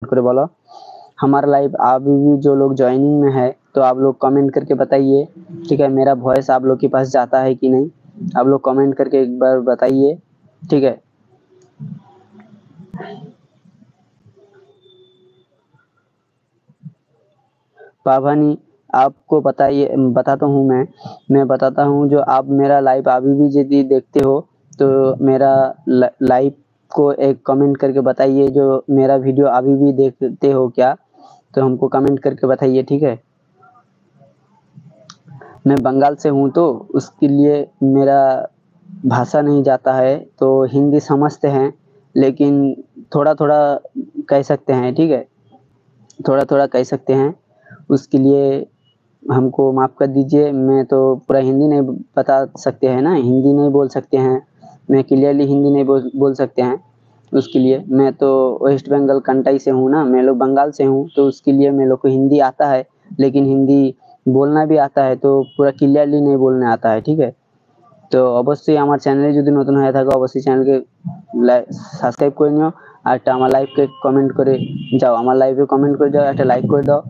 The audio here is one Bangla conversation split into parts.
করে বলো। हमारा लाइव अभी भी जो लोग ज्वाइनिंग में है तो आप लोग कमेंट करके बताइए, ठीक है। मेरा वॉइस आप लोग के पास जाता है कि नहीं, आप लोग कमेंट करके एक बार बताइए, ठीक है। पाभानी आपको बताइए, बताता हूँ मैं बताता हूँ। जो आप मेरा लाइव अभी भी यदि देखते हो तो मेरा लाइव को एक कमेंट करके बताइए। जो मेरा वीडियो अभी भी देखते हो क्या, तो हमको कमेंट करके बताइए, ठीक है। मैं बंगाल से हूँ तो उसके लिए मेरा भाषा नहीं जाता है, तो हिंदी समझते हैं लेकिन थोड़ा थोड़ा कह सकते हैं, ठीक है। थोड़ा थोड़ा कह सकते हैं, उसके लिए हमको माफ कर दीजिए। मैं तो पूरा हिंदी नहीं बता सकते हैं ना, हिंदी नहीं बोल सकते हैं, मैं क्लियरली हिंदी नहीं बोल सकते हैं। उसके लिए मैं तो वेस्ट बंगाल कंटाई से हूँ ना, मैं लोग बंगाल से हूँ, तो उसके लिए मैं लोग को हिंदी आता है लेकिन हिंदी बोलना भी आता है, तो पूरा क्लियरली नहीं बोलने आता है, ठीक है। তো অবশ্যই আমার চ্যানেলে যদি নতুন হয়ে থাকো অবশ্যই চ্যানেলকে সাবস্ক্রাইব করে নিও, আর একটা আমার লাইভকে কমেন্ট করে যাও, আমার লাইভে কমেন্ট করে যাও, একটা লাইক করে দাও।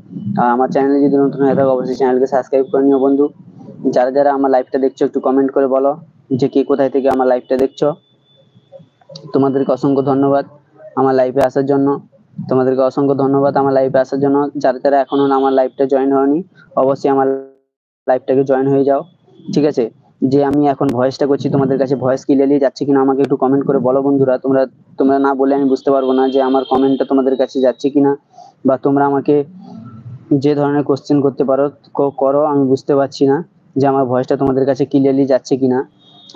আর আমার চ্যানেলে যদি নতুন হয়ে থাকো অবশ্যই চ্যানেলকে সাবস্ক্রাইব করে নিও বন্ধু। যারা যারা আমার লাইভটা দেখছো একটু কমেন্ট করে বলো যে কে কোথায় থেকে আমার লাইভটা দেখছো। তোমাদেরকে অসংখ্য ধন্যবাদ আমার লাইভে আসার জন্য, তোমাদেরকে অসংখ্য ধন্যবাদ আমার লাইভে আসার জন্য। যারা যারা এখনো আমার লাইভটা জয়েন হয়নি অবশ্যই আমার লাইভটাকে জয়েন হয়ে যাও, ঠিক আছে। যে আমি এখন ভয়েসটা করছি তোমাদের কাছে ভয়েস ক্লিয়ারলি যাচ্ছে কিনা আমাকে একটু কমেন্ট করে বলো বন্ধুরা। তোমরা তোমরা না বলে আমি বুঝতে পারবো না যে আমার কমেন্টটা তোমাদের কাছে যাচ্ছে কিনা, বা তোমরা আমাকে যে ধরনের কোশ্চেন করতে পারো করো, আমি বুঝতে পারছি না যে আমার ভয়েসটা তোমাদের কাছে ক্লিয়ারলি যাচ্ছে কিনা।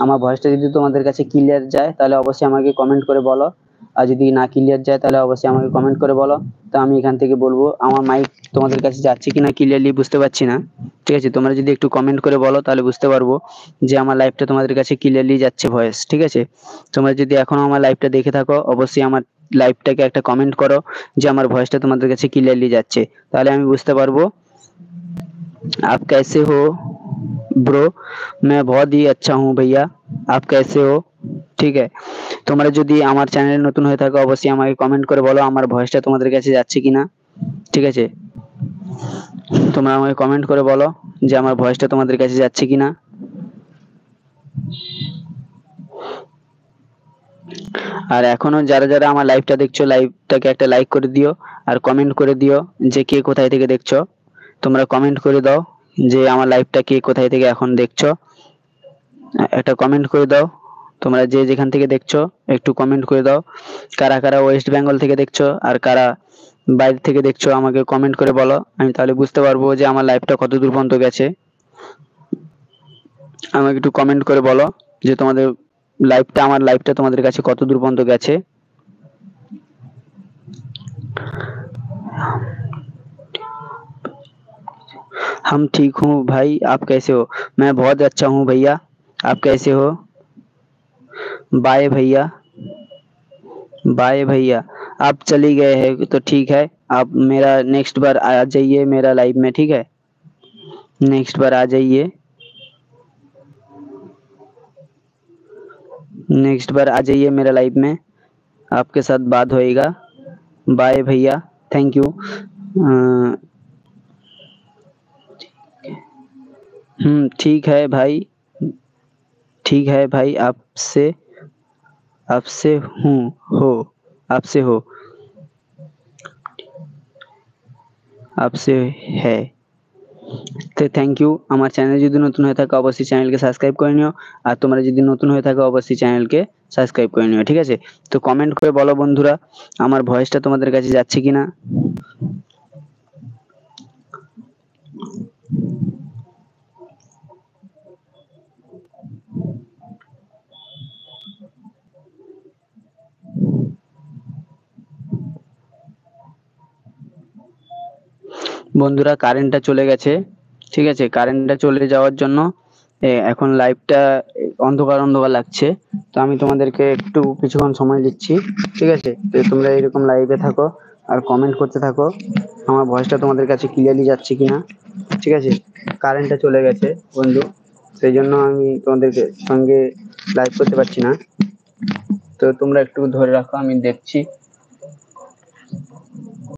আমার ভয়েসটা যদি তোমাদের কাছে ক্লিয়ার যায় তাহলে অবশ্যই আমাকে কমেন্ট করে বলো, আর যদি না ক্লিয়ার যায় তাহলে অবশ্যই আমাকে কমেন্ট করে বলো। তো আমি এখান থেকে বলবো আমার মাইক তোমাদের কাছে যাচ্ছে কিনা ক্লিয়ারলি বুঝতে পারছি না, ঠিক আছে। তোমরা যদি একটু কমেন্ট করে বলো তাহলে বুঝতে পারবো যে আমার লাইভটা তোমাদের কাছে ক্লিয়ারলি যাচ্ছে ভয়েস, ঠিক আছে। তোমরা যদি এখনো আমার লাইভটা দেখে থাকো অবশ্যই আমার লাইভটাকে একটা কমেন্ট করো যে আমার ভয়েসটা তোমাদের কাছে ক্লিয়ারলি যাচ্ছে, তাহলে আমি বুঝতে পারবো। आप कैसे हो ब्रो, मैं बहुत ही अच्छा हूँ भैया, आप कैसे हो, ঠিক আছে। তোমরা যদি আমার চ্যানেলে নতুন হয়ে থাকো অবশ্যই আমাকে কমেন্ট করে বলো আমার ভয়েসটা তোমাদের কাছে যাচ্ছে কিনা, ঠিক আছে। তোমরা আমাকে কমেন্ট করে বলো যে আমার ভয়েসটা তোমাদের কাছে যাচ্ছে কিনা। আর এখনো যারা যারা আমার লাইভটা দেখছো লাইভটাকে একটা লাইক করে দিও, আর কমেন্ট করে দিও যে কে কোথায় থেকে দেখছো। তোমরা কমেন্ট করে দাও যে আমার লাইভটা কে কোথায় থেকে এখন দেখছো, একটা কমেন্ট করে দাও। তোমরা যে যেখান থেকে দেখছো একটু কমেন্ট করে দাও। কারা কারা ওয়েস্ট বেঙ্গল থেকে দেখছো আর কারা বাইরে থেকে দেখছো আমাকে কমেন্ট করে বলো, আমি তাহলে বুঝতে পারবো যে আমার লাইভটা কত দূর পর্যন্ত গেছে। আমাকে একটু কমেন্ট করে বলো যে তোমাদের আমার লাইভটা তোমাদের কাছে কত দূর পর্যন্ত গেছে। हम ठीक हूँ भाई, आप कैसे हो, मैं बहुत अच्छा हूँ भैया, आप कैसे हो। बाय भैया, बाय भैया, आप चली गए हैं तो ठीक है, आप मेरा नेक्स्ट बार आ जाइए मेरा लाइव में, ठीक है। नेक्स्ट बार आ जाइए, नेक्स्ट बार आ जाइए मेरा लाइव में, आपके साथ बात होएगा। बाय भैया, थैंक यू। ठीक है भाई, ठीक है भाई, आपसे आपसे हूँ हो आपसे हो आपसे है। তো থ্যাংক ইউ। আমার চ্যানেল যদি নতুন হয়ে থাকে অবশ্যই চ্যানেলকে সাবস্ক্রাইব করে নিও, আর তোমরা যদি নতুন হয়ে থাকো অবশ্যই চ্যানেলকে সাবস্ক্রাইব করে নিও, ঠিক আছে। তো কমেন্ট করে বলো বন্ধুরা আমার ভয়েসটা তোমাদের কাছে যাচ্ছে কিনা। বন্ধুরা কারেন্টটা চলে গেছে, ঠিক আছে। কারেন্টটা চলে যাওয়ার জন্য এখন লাইভটা অন্ধকার অন্ধকার লাগছে, তো আমি তোমাদেরকে একটু কিছুক্ষণ সময় দিচ্ছি, ঠিক আছে। তো তোমরা এরকম লাইভে থাকো আর কমেন্ট করতে থাকো আমার ভয়েসটা তোমাদের কাছে ক্লিয়ারলি যাচ্ছে কিনা, ঠিক আছে। কারেন্টটা চলে গেছে বন্ধু, সেই জন্য আমি তোমাদেরকে সঙ্গে লাইভ করতে পারছি না, তো তোমরা একটু ধরে রাখো আমি দেখছি।